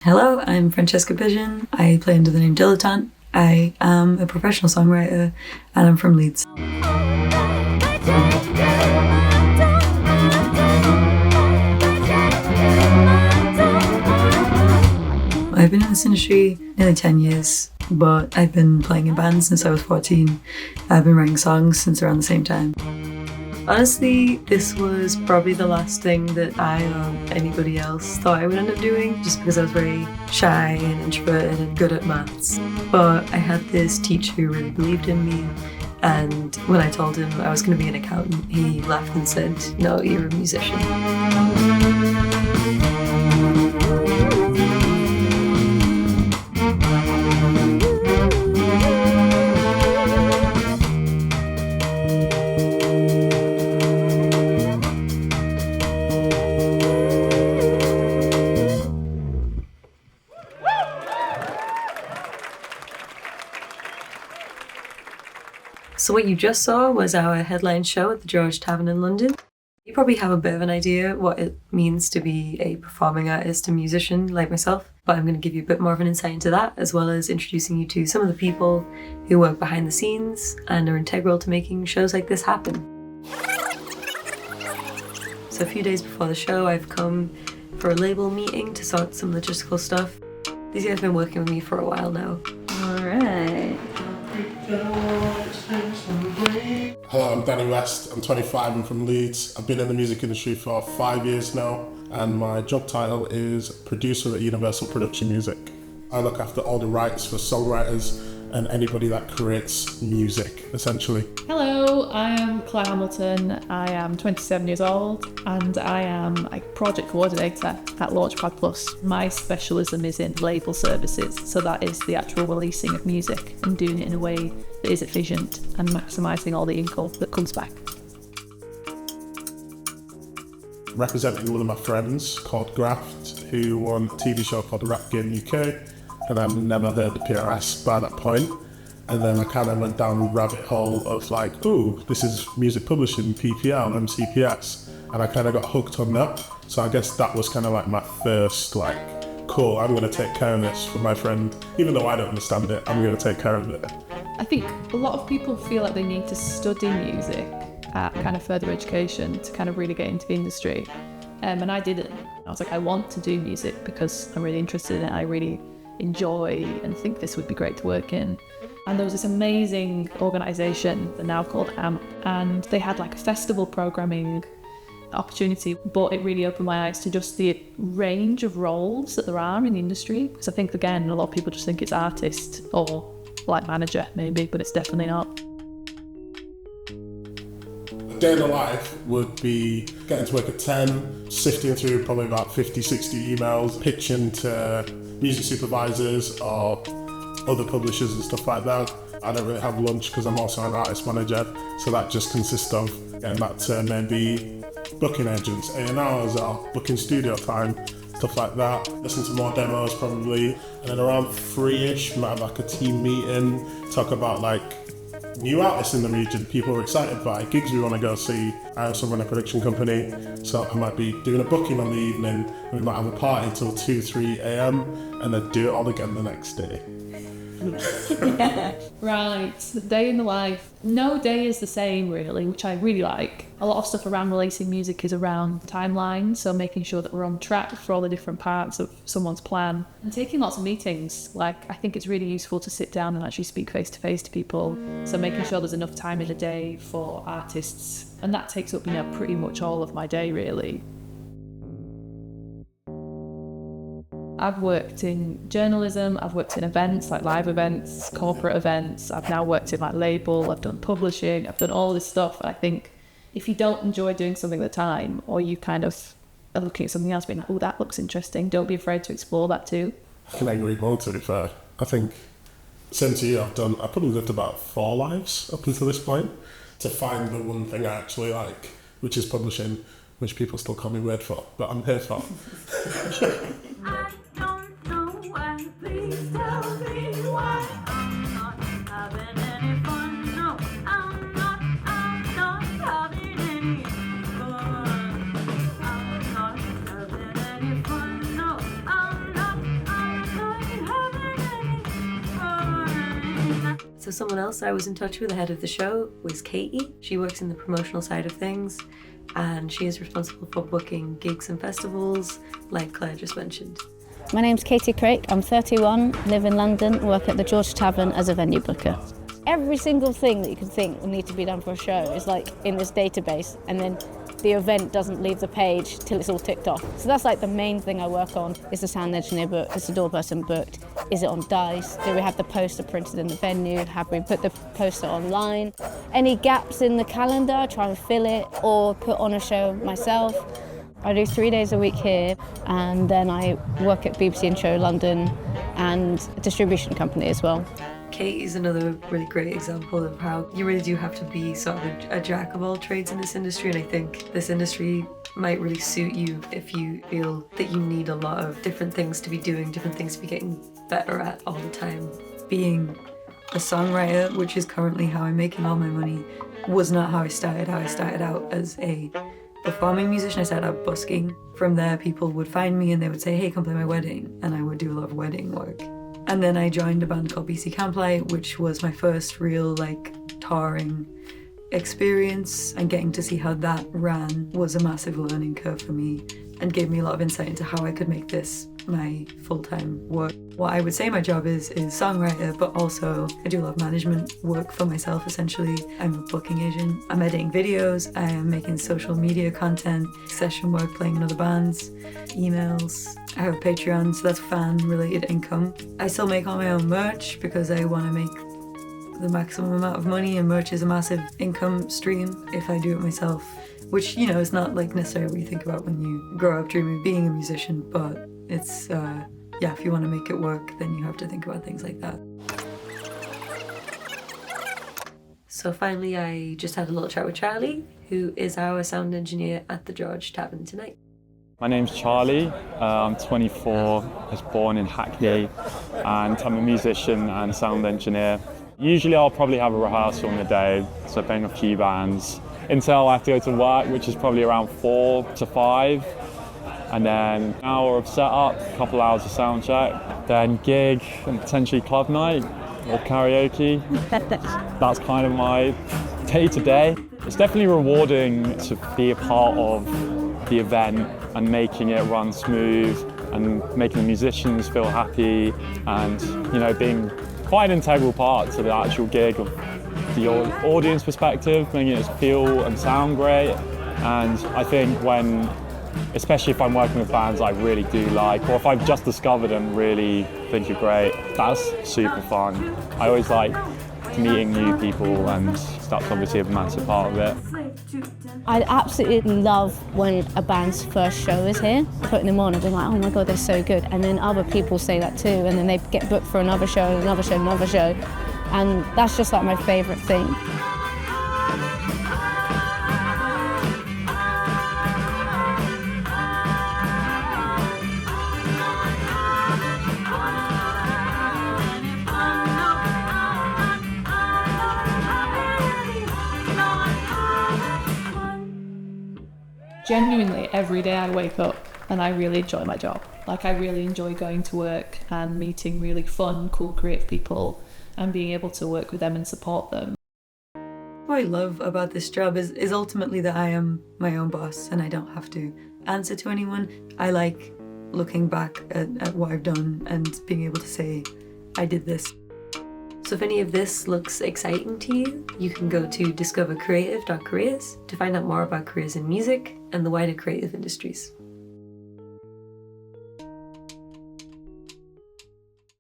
Hello, I'm Francesca Pigeon. I play under the name Dilettante. I am a professional songwriter and I'm from Leeds. I've been in this industry nearly 10 years, but I've been playing in bands since I was 14. I've been writing songs since around the same time. Honestly, this was probably the last thing that I or anybody else thought I would end up doing, just because I was very shy and introverted and good at maths. But I had this teacher who really believed in me, and when I told him I was going to be an accountant, he laughed and said, "No, you're a musician." So what you just saw was our headline show at the George Tavern in London. You probably have a bit of an idea what it means to be a performing artist and musician like myself, but I'm going to give you a bit more of an insight into that, as well as introducing you to some of the people who work behind the scenes and are integral to making shows like this happen. So a few days before the show, I've come for a label meeting to sort some logistical stuff. These guys have been working with me for a while now. All right. Hello, I'm Danny West. I'm 25 and from Leeds. I've been in the music industry for 5 years now, and my job title is producer at Universal Production Music. I look after all the rights for songwriters and anybody that creates music, essentially. Hello, I am Claire Hamilton. I am 27 years old and I am a project coordinator at Launchpad Plus. My specialism is in label services, so that is the actual releasing of music and doing it in a way that is efficient and maximising all the income that comes back. Representing one of my friends called Graft, who won a TV show called Rap Game UK, and I've never heard the PRS by that point. And then I kind of went down a rabbit hole of like, ooh, this is music publishing, PPL, MCPS, and I kind of got hooked on that. So I guess that was kind of like my first, like, cool, I'm going to take care of this for my friend. Even though I don't understand it, I'm going to take care of it. I think a lot of people feel like they need to study music at kind of further education to kind of really get into the industry. And I didn't. I was like, I want to do music because I'm really interested in it. I really enjoy and think this would be great to work in. And there was this amazing organisation, they're now called AMP, and they had like a festival programming opportunity, but it really opened my eyes to just the range of roles that there are in the industry. Because I think, again, a lot of people just think it's artist or like manager maybe, but it's definitely not. A day in the life would be getting to work at 10, sifting through probably about 50, 60 emails, pitching to music supervisors or other publishers and stuff like that. I don't really have lunch because I'm also an artist manager, so that just consists of getting that to maybe booking agents, A&Rs or booking studio time, stuff like that. Listen to more demos probably, and then around 3ish, might have like a team meeting, talk about like new artists in the region, people are excited by, gigs we want to go see. I also run a production company, so I might be doing a booking on the evening, we might have a party until 2, 3 a.m, and then do it all again the next day. Yeah, right. The day in the life. No day is the same, really, which I really like. A lot of stuff around releasing music is around timelines, so making sure that we're on track for all the different parts of someone's plan. And taking lots of meetings. Like, I think it's really useful to sit down and actually speak face to face to people. So making sure there's enough time in the day for artists. And that takes up, pretty much all of my day, really. I've worked in journalism, I've worked in events, like live events, corporate events. I've now worked in like label, I've done publishing, I've done all this stuff. And I think if you don't enjoy doing something at the time, or you kind of are looking at something else being like, oh, that looks interesting, don't be afraid to explore that too. I can agree more, to be fair. I think, same to you, I've probably lived about 4 lives up until this point to find the one thing I actually like, which is publishing, which people still call me weird for, but I'm here for. I don't know why, please tell me why. I'm not having any fun, no, I'm not having any fun. I'm not having any fun, no, I'm not So someone else I was in touch with ahead of the show was Katie. She works in the promotional side of things, and she is responsible for booking gigs and festivals, like Claire just mentioned. My name's Katie Craik, I'm 31, live in London, work at the George Tavern as a venue booker. Every single thing that you can think will need to be done for a show is like in this database, and then the event doesn't leave the page till it's all ticked off. So that's like the main thing I work on. Is the sound engineer booked? Is the door person booked? Is it on dice? Do we have the poster printed in the venue? Have we put the poster online? Any gaps in the calendar, I try and fill it or put on a show myself. I do 3 days a week here, and then I work at BBC and Show London and a distribution company as well. Kate is another really great example of how you really do have to be sort of a jack of all trades in this industry, and I think this industry might really suit you if you feel that you need a lot of different things to be doing, different things to be getting better at all the time. Being a songwriter, which is currently how I'm making all my money, was not how I started. How I started out as a performing musician. I started out busking. From there, people would find me and they would say, hey, come play my wedding, and I would do a lot of wedding work. And then I joined a band called BC Camplight, which was my first real touring experience, and getting to see how that ran was a massive learning curve for me and gave me a lot of insight into how I could make this my full-time work. What I would say my job is songwriter, but also I do a lot of management work for myself essentially. I'm a booking agent, I'm editing videos, I am making social media content, session work, playing in other bands, emails. I have a Patreon, so that's fan-related income. I still make all my own merch because I want to make the maximum amount of money, and merch is a massive income stream if I do it myself, which, is not necessarily what you think about when you grow up dreaming of being a musician, but it's, if you want to make it work, then you have to think about things like that. So finally, I just had a little chat with Charlie, who is our sound engineer at the George Tavern tonight. My name's Charlie, I'm 24, I was born in Hackney, and I'm a musician and sound engineer. Usually I'll probably have a rehearsal in the day, so playing a few bands, until I have to go to work, which is probably around 4 to 5, and then an hour of setup, a couple hours of sound check, then gig and potentially club night or karaoke. That's kind of my day to day. It's definitely rewarding to be a part of the event and making it run smooth and making the musicians feel happy, and being quite an integral part to the actual gig of the audience perspective, making it feel and sound great. And I think especially if I'm working with bands I really do like, or if I've just discovered them really think are great, that's super fun. I always like meeting new people, and that's obviously a massive part of it. I absolutely love when a band's first show is here, putting them on and being like, oh my God, they're so good. And then other people say that too, and then they get booked for another show, another show, another show. And that's just my favourite thing. Genuinely, every day I wake up and I really enjoy my job. I really enjoy going to work and meeting really fun, cool, creative people and being able to work with them and support them. What I love about this job is ultimately that I am my own boss and I don't have to answer to anyone. I like looking back at what I've done and being able to say, I did this. So if any of this looks exciting to you, you can go to discovercreative.careers to find out more about careers in music and the wider creative industries.